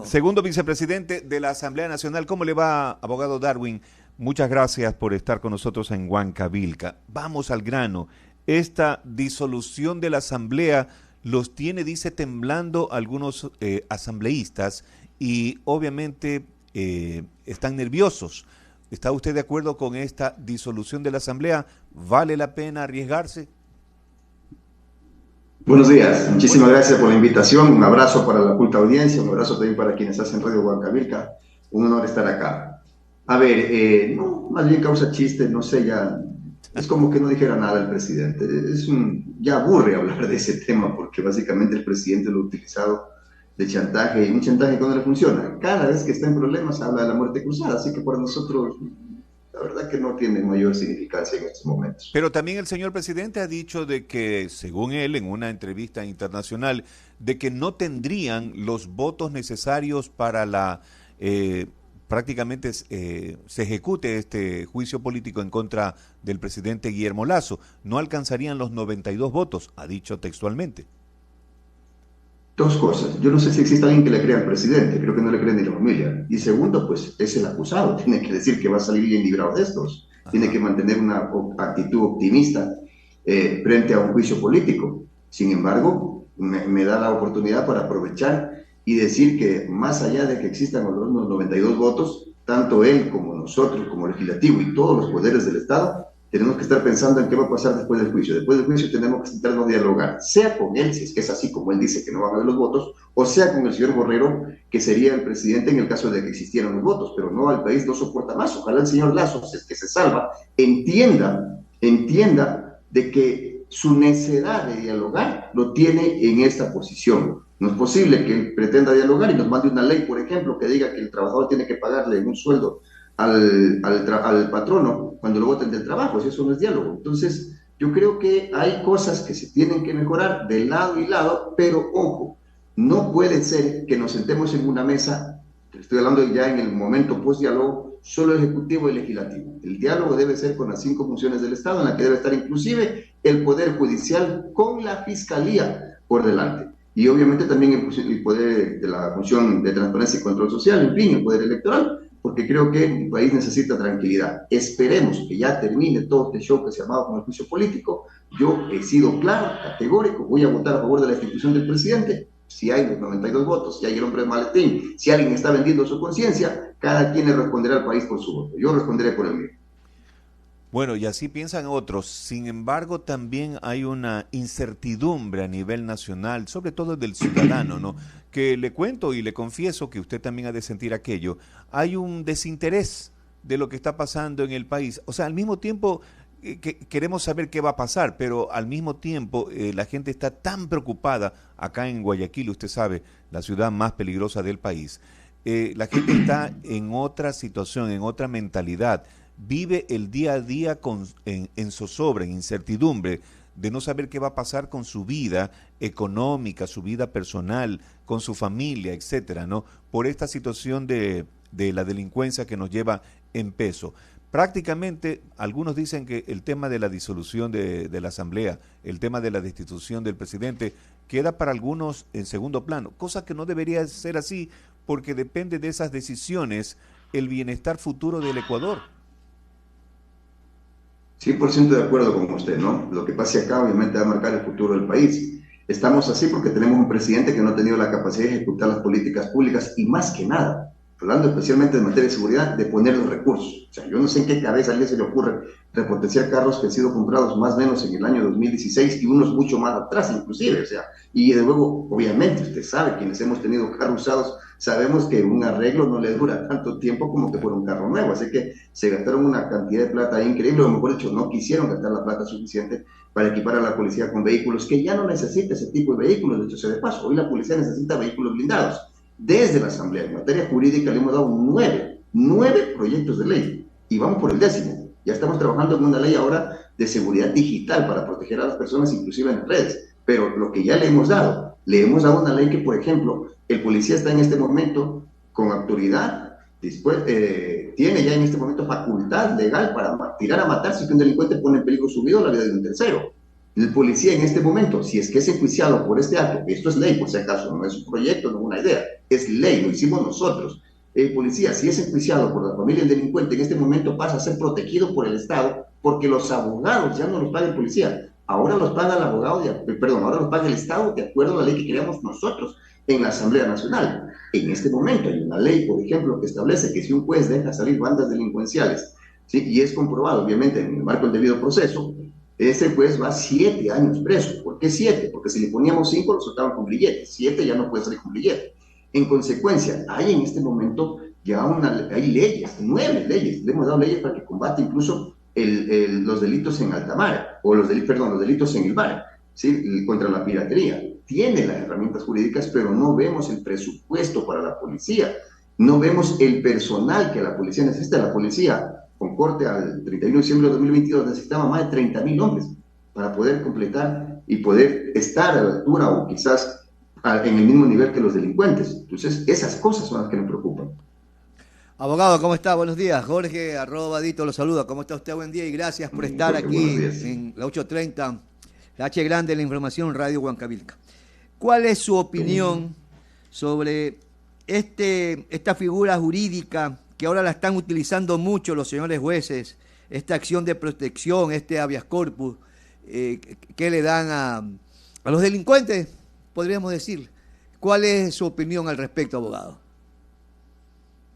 segundo vicepresidente de la Asamblea Nacional. ¿Cómo le va, abogado Darwin? Muchas gracias por estar con nosotros en Huancavilca. Vamos al grano. Esta disolución de la Asamblea los tiene, dice, temblando algunos asambleístas y obviamente están nerviosos. ¿Está usted de acuerdo con esta disolución de la Asamblea? ¿Vale la pena arriesgarse? Buenos días, Buenos muchísimas días. gracias por la invitación, un abrazo para la culta audiencia, un abrazo también para quienes hacen Radio Huancavilca, un honor estar acá. A ver, no, más bien causa chiste, no sé, ya, es como que no dijera nada el presidente, ya aburre hablar de ese tema porque básicamente el presidente lo ha utilizado de chantaje y un chantaje que no le funciona. Cada vez que está en problemas habla de la muerte cruzada, así que para nosotros la verdad que no tiene mayor significancia en estos momentos. Pero también el señor presidente ha dicho de que, según él, en una entrevista internacional, de que no tendrían los votos necesarios para prácticamente se ejecute este juicio político en contra del presidente Guillermo Lasso. No alcanzarían los 92 votos, ha dicho textualmente. Dos cosas. Yo no sé si existe alguien que le crea al presidente, creo que no le cree ni la familia. Y segundo, pues es el acusado, tiene que decir que va a salir bien librado de estos, tiene Ajá. que mantener una actitud optimista frente a un juicio político. Sin embargo, me da la oportunidad para aprovechar y decir que más allá de que existan los 92 votos, tanto él como nosotros, como legislativo y todos los poderes del Estado, tenemos que estar pensando en qué va a pasar después del juicio. Después del juicio tenemos que sentarnos a dialogar, sea con él, si es que es así como él dice que no van a haber los votos, o sea con el señor Borrero, que sería el presidente en el caso de que existieran los votos, pero no, el país no soporta más. Ojalá el señor Lasso, si es que se salva, entienda de que su necedad de dialogar lo tiene en esta posición. No es posible que él pretenda dialogar y nos mande una ley, por ejemplo, que diga que el trabajador tiene que pagarle un sueldo al patrono cuando lo voten del trabajo, si eso no es diálogo. Entonces, yo creo que hay cosas que se tienen que mejorar de lado y lado, pero ojo, no puede ser que nos sentemos en una mesa, estoy hablando ya en el momento post-diálogo, solo ejecutivo y legislativo. El diálogo debe ser con las 5 funciones del Estado, en la que debe estar inclusive el Poder Judicial con la Fiscalía por delante. Y obviamente también el poder de la función de transparencia y control social, en fin, el poder electoral, porque creo que el país necesita tranquilidad. Esperemos que ya termine todo este show que se ha llamado como el juicio político. Yo he sido claro, categórico, voy a votar a favor de la institución del presidente. Si hay los 92 votos, si hay el hombre de maletín, si alguien está vendiendo su conciencia, cada quien le responderá al país por su voto. Yo responderé por el mío. Bueno, y así piensan otros. Sin embargo, también hay una incertidumbre a nivel nacional, sobre todo del ciudadano, ¿no? Que le cuento y le confieso que usted también ha de sentir aquello. Hay un desinterés de lo que está pasando en el país. O sea, al mismo tiempo que queremos saber qué va a pasar, pero al mismo tiempo la gente está tan preocupada acá en Guayaquil, usted sabe, la ciudad más peligrosa del país. La gente está en otra situación, en otra mentalidad, vive el día a día en zozobra, en incertidumbre, de no saber qué va a pasar con su vida económica, su vida personal, con su familia, etcétera, ¿no? Por esta situación de la delincuencia que nos lleva en peso. Prácticamente, algunos dicen que el tema de la disolución de la Asamblea, el tema de la destitución del presidente, queda para algunos en segundo plano, cosa que no debería ser así, porque depende de esas decisiones el bienestar futuro del Ecuador. 100% de acuerdo con usted, ¿no? Lo que pase acá obviamente va a marcar el futuro del país. Estamos así porque tenemos un presidente que no ha tenido la capacidad de ejecutar las políticas públicas y más que nada, hablando especialmente de materia de seguridad, de poner los recursos. O sea, yo no sé en qué cabeza a alguien se le ocurre repotenciar carros que han sido comprados más o menos en el año 2016 y unos mucho más atrás inclusive. O sea, y de luego, obviamente, usted sabe, quienes hemos tenido carros usados, sabemos que un arreglo no le dura tanto tiempo como que fuera un carro nuevo. Así que se gastaron una cantidad de plata increíble, o mejor dicho, no quisieron gastar la plata suficiente para equipar a la policía con vehículos que ya no necesita ese tipo de vehículos, de hecho sea de paso. Hoy la policía necesita vehículos blindados. Desde la Asamblea, en materia jurídica, le hemos dado nueve proyectos de ley y vamos por el 10º. Ya estamos trabajando en una ley ahora de seguridad digital para proteger a las personas, inclusive en las redes. Pero lo que ya le hemos dado una ley que, por ejemplo, el policía está en este momento con autoridad, después, tiene ya en este momento facultad legal para tirar a matar si un delincuente pone en peligro su vida o la vida de un tercero. El policía en este momento, si es que es enjuiciado por este acto, esto es ley por si acaso, no es un proyecto, no es una idea, es ley, lo hicimos nosotros. El policía, si es enjuiciado por la familia del delincuente, en este momento pasa a ser protegido por el Estado porque los abogados ya no los paga el policía, ahora los paga el abogado, ahora los paga el Estado de acuerdo a la ley que creamos nosotros en la Asamblea Nacional. En este momento hay una ley, por ejemplo, que establece que si un juez deja salir bandas delincuenciales, ¿sí? Y es comprobado, obviamente, en el marco del debido proceso, ese juez va 7 años preso. ¿Por qué 7? Porque si le poníamos 5, lo soltaban con grillete. 7 ya no puede salir con grillete. En consecuencia, hay en este momento ya hay leyes, 9 leyes. Le hemos dado leyes para que combate incluso los delitos en alta mar, o los delitos en el mar, ¿sí? Contra la piratería. Tiene las herramientas jurídicas, pero no vemos el presupuesto para la policía. No vemos el personal que la policía necesita. La policía, con corte al 31 de diciembre de 2022, necesitaba más de 30.000 hombres para poder completar y poder estar a la altura o quizás en el mismo nivel que los delincuentes. Entonces, esas cosas son las que me preocupan. Abogado, ¿cómo está? Buenos días. Jorge @Dito lo saluda. ¿Cómo está usted? Buen día y gracias por estar aquí en la 830, la H grande, la información, Radio Huancavilca. ¿Cuál es su opinión sobre esta figura jurídica que ahora la están utilizando mucho los señores jueces, esta acción de protección, este habeas corpus, que le dan a los delincuentes, podríamos decir? ¿Cuál es su opinión al respecto, abogado?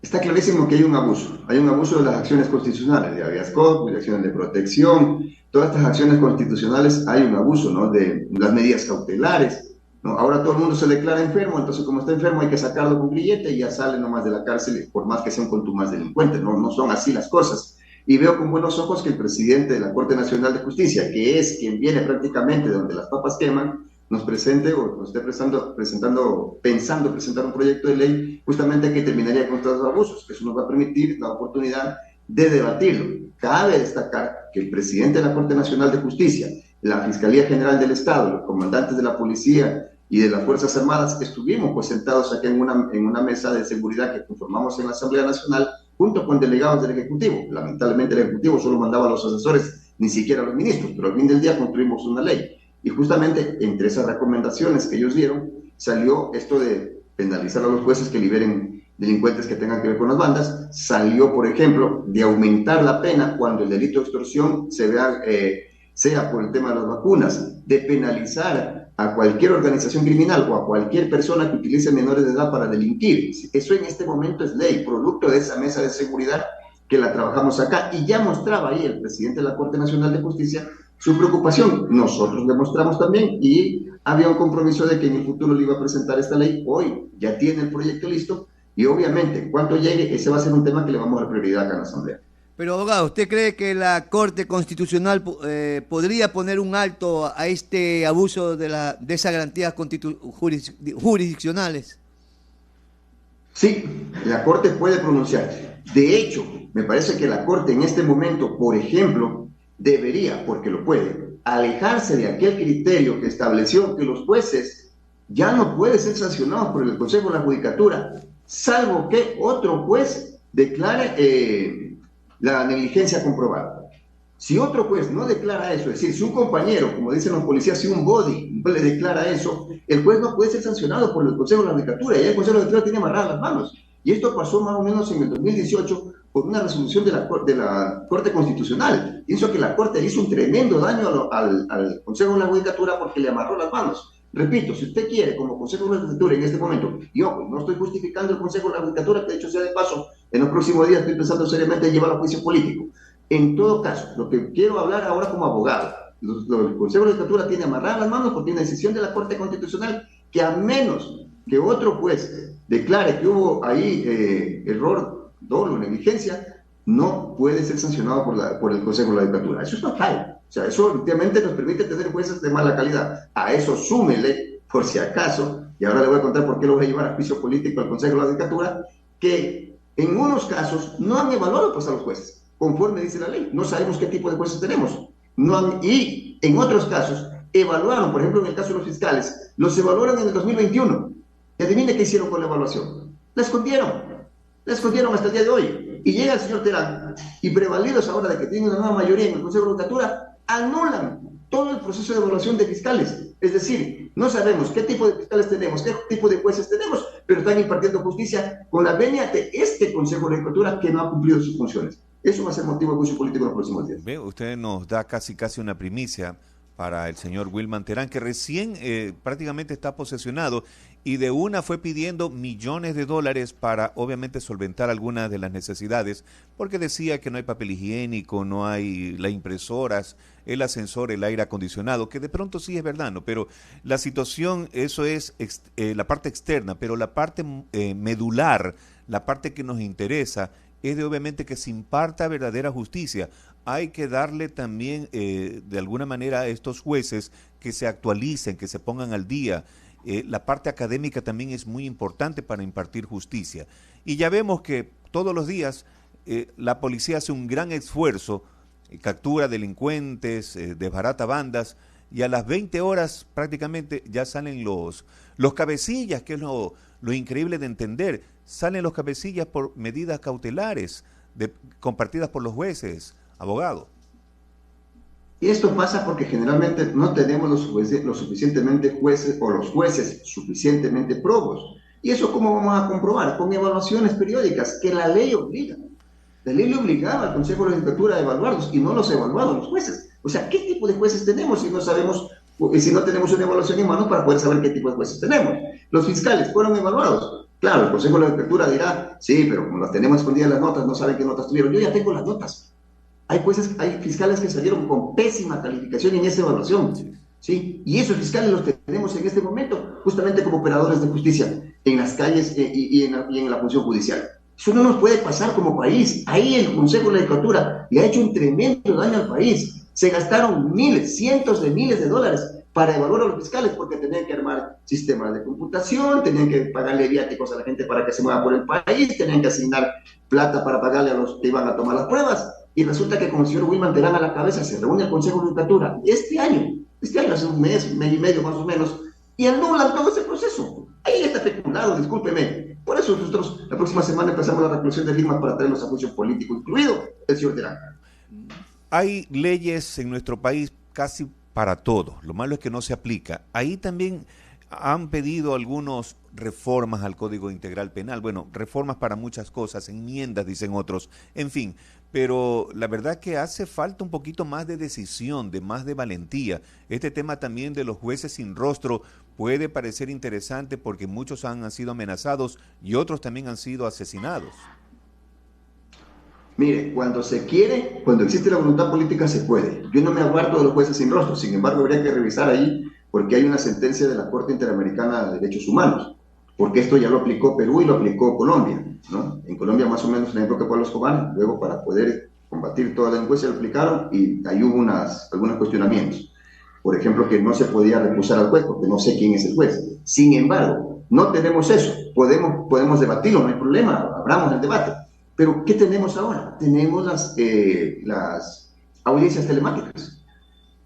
Está clarísimo que hay un abuso de las acciones constitucionales, de habeas corpus, de acciones de protección, todas estas acciones constitucionales hay un abuso, ¿no? De las medidas cautelares, ¿no? Ahora todo el mundo se declara enfermo, entonces como está enfermo hay que sacarlo con grillete y ya sale nomás de la cárcel, por más que sea un contumaz delincuente, no son así las cosas. Y veo con buenos ojos que el presidente de la Corte Nacional de Justicia, que es quien viene prácticamente de donde las papas queman, nos presente o nos esté pensando presentar un proyecto de ley justamente que terminaría con todos los abusos. Eso nos va a permitir la oportunidad de debatirlo. Cabe destacar que el presidente de la Corte Nacional de Justicia, la Fiscalía General del Estado, los comandantes de la policía y de las Fuerzas Armadas estuvimos pues sentados aquí en una mesa de seguridad que conformamos en la Asamblea Nacional junto con delegados del Ejecutivo. Lamentablemente el Ejecutivo solo mandaba a los asesores, ni siquiera a los ministros, pero al fin del día construimos una ley. Y justamente entre esas recomendaciones que ellos dieron salió esto de penalizar a los jueces que liberen delincuentes que tengan que ver con las bandas. Salió, por ejemplo, de aumentar la pena cuando el delito de extorsión sea por el tema de las vacunas, de penalizar a cualquier organización criminal o a cualquier persona que utilice menores de edad para delinquir. Eso en este momento es ley, producto de esa mesa de seguridad que la trabajamos acá, y ya mostraba ahí el presidente de la Corte Nacional de Justicia su preocupación. Nosotros demostramos también y había un compromiso de que en el futuro le iba a presentar esta ley. Hoy ya tiene el proyecto listo y obviamente cuando llegue ese va a ser un tema que le vamos a dar prioridad acá en la Asamblea. Pero abogado, ¿usted cree que la Corte Constitucional podría poner un alto a este abuso de esas garantías jurisdiccionales? Sí, la Corte puede pronunciarse. De hecho, me parece que la Corte en este momento, por ejemplo, debería, porque lo puede, alejarse de aquel criterio que estableció que los jueces ya no pueden ser sancionados por el Consejo de la Judicatura, salvo que otro juez declare la negligencia comprobada. Si otro juez no declara eso, es decir, si un compañero, como dicen los policías, si un body no le declara eso, el juez no puede ser sancionado por el Consejo de la Judicatura, y el Consejo de la Judicatura tiene amarradas las manos. Y esto pasó más o menos en el 2018 por una resolución de la Corte Constitucional. Pienso que la Corte hizo un tremendo daño al Consejo de la Judicatura porque le amarró las manos. Repito, si usted quiere, como Consejo de la Judicatura en este momento, y ojo, no estoy justificando el Consejo de la Judicatura, que de hecho sea de paso, en los próximos días estoy pensando seriamente en llevar a juicio político. En todo caso, lo que quiero hablar ahora como abogado, el Consejo de la Judicatura tiene amarradas las manos porque tiene una decisión de la Corte Constitucional que a menos que otro juez declare que hubo ahí error, dolo, negligencia, no puede ser sancionado por el Consejo de la Judicatura. Eso es fatal. O sea, eso efectivamente nos permite tener jueces de mala calidad. A eso súmele, por si acaso, y ahora le voy a contar por qué lo voy a llevar a juicio político al Consejo de la Judicatura, que en unos casos no han evaluado pues a los jueces, conforme dice la ley. No sabemos qué tipo de jueces tenemos. Y en otros casos evaluaron, por ejemplo en el caso de los fiscales, los evaluaron en el 2021. Y adivine qué hicieron con la evaluación. La escondieron hasta el día de hoy. Y llega el señor Terán y prevalidos ahora de que tiene una nueva mayoría en el Consejo de la Judicatura, anulan todo el proceso de evaluación de fiscales. Es decir, no sabemos qué tipo de fiscales tenemos, qué tipo de jueces tenemos, pero están impartiendo justicia con la venia de este Consejo de Judicatura que no ha cumplido sus funciones. Eso va a ser motivo de juicio político en los próximos días. Ve, usted nos da casi una primicia para el señor Wilman Terán, que recién prácticamente está posesionado y de una fue pidiendo millones de dólares para obviamente solventar algunas de las necesidades, porque decía que no hay papel higiénico, no hay las impresoras, el ascensor, el aire acondicionado, que de pronto sí es verdad, ¿no? Pero la situación, eso es la parte externa, pero la parte medular, la parte que nos interesa, es de obviamente que se imparta verdadera justicia. Hay que darle también de alguna manera a estos jueces que se actualicen, que se pongan al día. La parte académica también es muy importante para impartir justicia. Y ya vemos que todos los días la policía hace un gran esfuerzo, captura delincuentes, desbarata bandas, y a las 20 horas prácticamente ya salen los cabecillas, que es lo increíble de entender. Salen los cabecillas por medidas cautelares compartidas por los jueces, abogado. Y esto pasa porque generalmente no tenemos los suficientemente jueces o los jueces suficientemente probos. ¿Y eso cómo vamos a comprobar? Con evaluaciones periódicas que la ley obliga. La ley le obligaba al Consejo de la Judicatura a evaluarlos y no los evaluaban los jueces. O sea, ¿qué tipo de jueces tenemos si no sabemos, si no tenemos una evaluación en mano para poder saber qué tipo de jueces tenemos? Los fiscales fueron evaluados. Claro, el Consejo de la Judicatura dirá, sí, pero como las tenemos escondidas las notas, no saben qué notas tuvieron. Yo ya tengo las notas. Hay jueces, hay fiscales que salieron con pésima calificación en esa evaluación, ¿sí? Y esos fiscales los tenemos en este momento justamente como operadores de justicia en las calles y en la función judicial. Eso no nos puede pasar como país. Ahí el Consejo de la Judicatura le ha hecho un tremendo daño al país. Se gastaron miles, cientos de miles de dólares para evaluar a los fiscales porque tenían que armar sistemas de computación, tenían que pagarle viáticos a la gente para que se mueva por el país, tenían que asignar plata para pagarle a los que iban a tomar las pruebas. Y resulta que con el señor Wilman Terán a la cabeza se reúne el Consejo de Judicatura este año hace un mes y medio más o menos, y anulan todo ese proceso. Ahí está especulado, discúlpeme. Por eso nosotros la próxima semana empezamos la recolección de firmas para traerlos a juicio político, incluido el señor Terán. Hay leyes en nuestro país casi para todo. Lo malo es que no se aplica. Ahí también han pedido algunos reformas al Código Integral Penal. Bueno, reformas para muchas cosas, enmiendas, dicen otros, en fin. Pero la verdad que hace falta un poquito más de decisión, más de valentía. Este tema también de los jueces sin rostro puede parecer interesante porque muchos han sido amenazados y otros también han sido asesinados. Mire, cuando se quiere, cuando existe la voluntad política se puede. Yo no me aparto de los jueces sin rostro, sin embargo habría que revisar ahí porque hay una sentencia de la Corte Interamericana de Derechos Humanos, porque esto ya lo aplicó Perú y lo aplicó Colombia, ¿no? En Colombia más o menos en la época de Pablo Escobar, luego para poder combatir toda la delincuencia lo aplicaron y ahí hubo algunos cuestionamientos. Por ejemplo, que no se podía recusar al juez porque no sé quién es el juez. Sin embargo, no tenemos eso. Podemos debatirlo, no hay problema, abramos el debate. Pero, ¿qué tenemos ahora? Tenemos las audiencias telemáticas.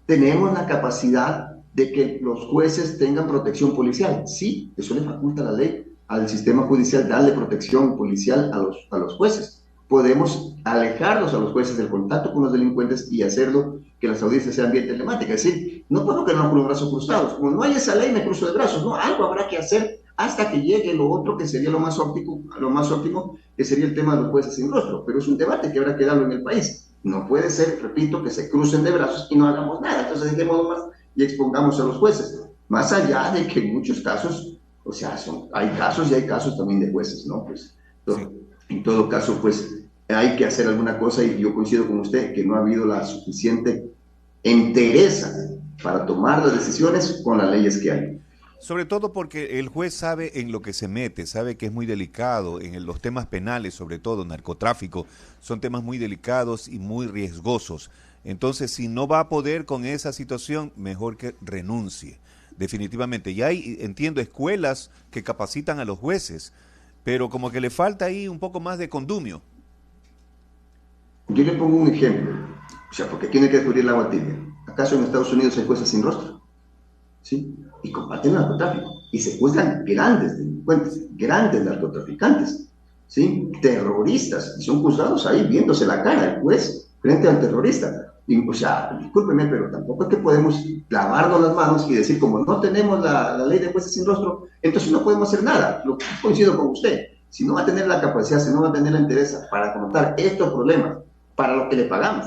Tenemos la capacidad de que los jueces tengan protección policial. Sí, eso le faculta la ley al sistema judicial darle protección policial a los jueces. Podemos alejarlos a los jueces del contacto con los delincuentes y hacerlo que las audiencias sean bien telemáticas. Es decir, no puedo quedarnos con los brazos cruzados. Como no hay esa ley, me cruzo de brazos. No, algo habrá que hacer hasta que llegue lo otro que sería lo más óptimo, que sería el tema de los jueces sin rostro. Pero es un debate que habrá que darlo en el país. No puede ser, repito, que se crucen de brazos y no hagamos nada. Entonces dejemos más y expongamos a los jueces. Más allá de que en muchos casos, o sea, hay casos y hay casos también de jueces, ¿no? Pues, en todo caso, pues hay que hacer alguna cosa y yo coincido con usted que no ha habido la suficiente entereza para tomar las decisiones con las leyes que hay. Sobre todo porque el juez sabe en lo que se mete, sabe que es muy delicado, en los temas penales, sobre todo narcotráfico, son temas muy delicados y muy riesgosos. Entonces, si no va a poder con esa situación, mejor que renuncie, definitivamente. Y hay, entiendo, escuelas que capacitan a los jueces, pero como que le falta ahí un poco más de condumio. Yo le pongo un ejemplo, o sea, porque aquí no hay que descubrir la agua tibia. ¿Acaso en Estados Unidos hay jueces sin rostro? ¿Sí? Y combaten el narcotráfico y secuestran grandes delincuentes, grandes narcotraficantes, ¿sí? Terroristas, y son juzgados ahí viéndose la cara el juez frente al terrorista. O sea, discúlpeme, pero tampoco es que podemos lavarnos las manos y decir, como no tenemos la ley de jueces sin rostro, entonces no podemos hacer nada. Lo que coincido con usted. Si no va a tener la capacidad, si no va a tener la interés para afrontar estos problemas, para lo que le pagamos,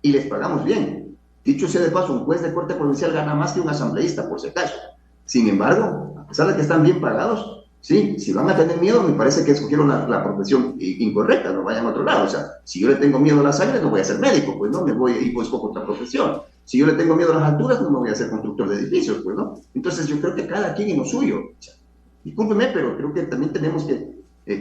y les pagamos bien. Dicho sea de paso, un juez de corte provincial gana más que un asambleísta, por si acaso. Sin embargo, a pesar de que están bien pagados, sí, si van a tener miedo, me parece que escogieron la profesión incorrecta, no vayan a otro lado. O sea, si yo le tengo miedo a la sangre, no voy a ser médico, pues no, me voy y pues escojo otra profesión. Si yo le tengo miedo a las alturas, no me voy a ser constructor de edificios, pues no. Entonces yo creo que cada quien en lo suyo. O sea, discúlpeme, pero creo que también tenemos que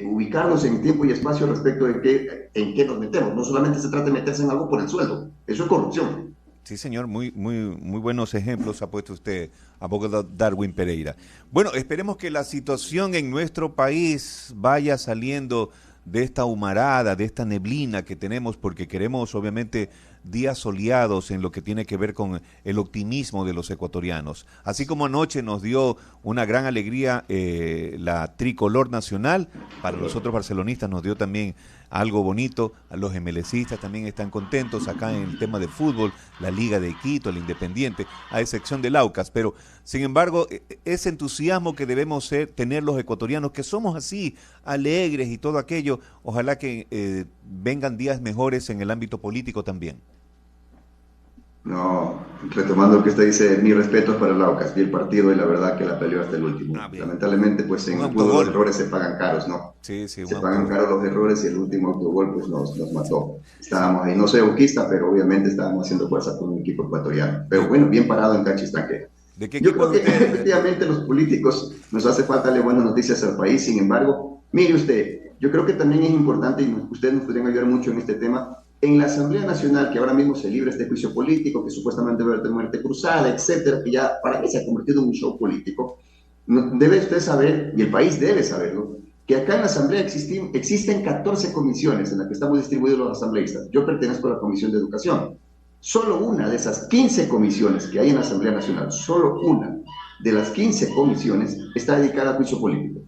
ubicarnos en tiempo y espacio respecto de en qué nos metemos. No solamente se trata de meterse en algo por el sueldo, eso es corrupción. Sí, señor, muy buenos ejemplos ha puesto usted, abogado Darwin Pereira. Bueno, esperemos que la situación en nuestro país vaya saliendo de esta humarada, de esta neblina que tenemos, porque queremos obviamente días soleados en lo que tiene que ver con el optimismo de los ecuatorianos. Así como anoche nos dio una gran alegría la tricolor nacional, para los otros barcelonistas nos dio también algo bonito, los MLCistas también están contentos acá en el tema de fútbol, la Liga de Quito, el Independiente, a excepción del Aucas, pero sin embargo ese entusiasmo que debemos tener los ecuatorianos, que somos así, alegres y todo aquello, ojalá que vengan días mejores en el ámbito político también. No, retomando lo que usted dice, mi respeto para el Aucas, vi el partido y la verdad que la peleó hasta el último. Lamentablemente, pues en el fútbol los errores se pagan caros, ¿no? Sí, se pagan caros los errores y el último autogol pues nos mató. Estábamos ahí, no soy auquista, pero obviamente estábamos haciendo fuerza con un equipo ecuatoriano. Pero bueno, bien parado en cancha extranjera. Yo creo que efectivamente los políticos nos hace falta darle buenas noticias al país, sin embargo, mire usted, yo creo que también es importante, y ustedes nos podrían ayudar mucho en este tema, en la Asamblea Nacional, que ahora mismo se libra este juicio político, que supuestamente debe haber muerte cruzada, etcétera, que ya para mí se ha convertido en un show político, debe usted saber, y el país debe saberlo, que acá en la Asamblea existen 14 comisiones en las que estamos distribuidos los asambleístas. Yo pertenezco a la Comisión de Educación. Solo una de esas 15 comisiones que hay en la Asamblea Nacional, solo una de las 15 comisiones está dedicada al juicio político.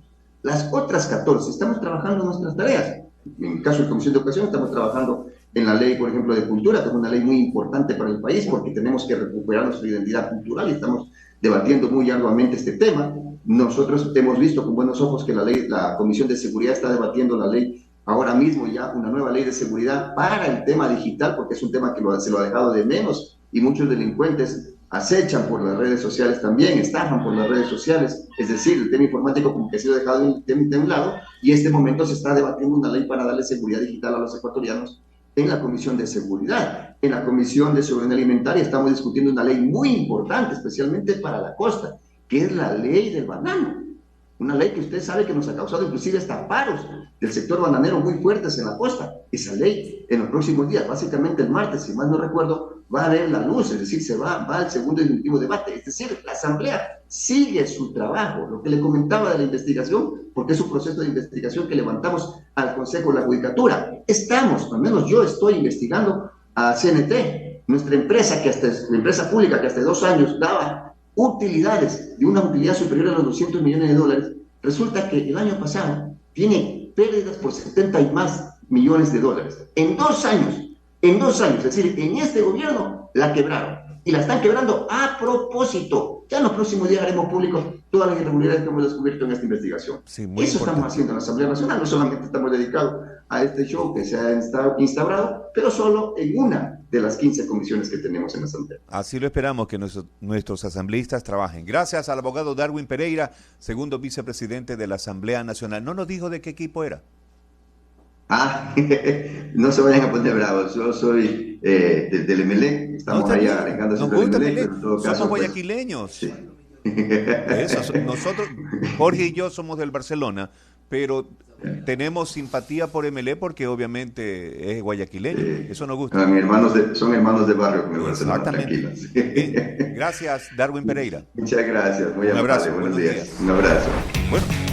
Las otras 14 estamos trabajando en nuestras tareas. En el caso de la Comisión de Educación estamos trabajando en la ley, por ejemplo, de cultura, que es una ley muy importante para el país porque tenemos que recuperar nuestra identidad cultural y estamos debatiendo muy arduamente este tema. Nosotros hemos visto con buenos ojos que la Comisión de Seguridad está debatiendo la ley ahora mismo ya, una nueva ley de seguridad para el tema digital, porque es un tema que se lo ha dejado de menos y muchos delincuentes acechan por las redes sociales también, estafan por las redes sociales, es decir, el tema informático como que ha sido dejado de un lado y en este momento se está debatiendo una ley para darle seguridad digital a los ecuatorianos en la Comisión de Seguridad. En la Comisión de Seguridad Alimentaria estamos discutiendo una ley muy importante, especialmente para la costa, que es la ley del banano. Una ley que usted sabe que nos ha causado inclusive hasta paros del sector bananero muy fuertes en la costa. Esa ley en los próximos días, básicamente el martes, si mal no recuerdo, va a ver la luz, es decir, se va al segundo y último debate. Es decir, la Asamblea sigue su trabajo. Lo que le comentaba de la investigación, porque es un proceso de investigación que levantamos al Consejo de la Judicatura. Al menos yo estoy investigando a CNT, nuestra empresa, la empresa pública que hasta 2 años daba utilidades de una utilidad superior a los 200 millones de dólares. Resulta que el año pasado tiene pérdidas por 70 y más millones de dólares. En 2 años, es decir, en este gobierno la quebraron. Y la están quebrando a propósito. Ya en los próximos días haremos públicos todas las irregularidades que hemos descubierto en esta investigación. Sí, eso importante. Estamos haciendo en la Asamblea Nacional. No solamente estamos dedicados a este show que se ha instaurado, pero solo en una de las 15 comisiones que tenemos en la Asamblea. Así lo esperamos, que nuestros asambleístas trabajen. Gracias al abogado Darwin Pereira, segundo vicepresidente de la Asamblea Nacional. ¿No nos dijo de qué equipo era? No se vayan a poner bravos. Yo soy del Emelec. Estamos ahí arrancando siempre el Emelec, pero en todo caso, somos guayaquileños. Sí. Nosotros, Jorge y yo somos del Barcelona, pero tenemos simpatía por Emelec porque obviamente es guayaquileño. Eso nos gusta. Son hermanos de barrio con el Barcelona. Exactamente. Bien. Gracias, Darwin Pereira. Muchas gracias. Muy amable. Buenos días. Un abrazo. Bueno.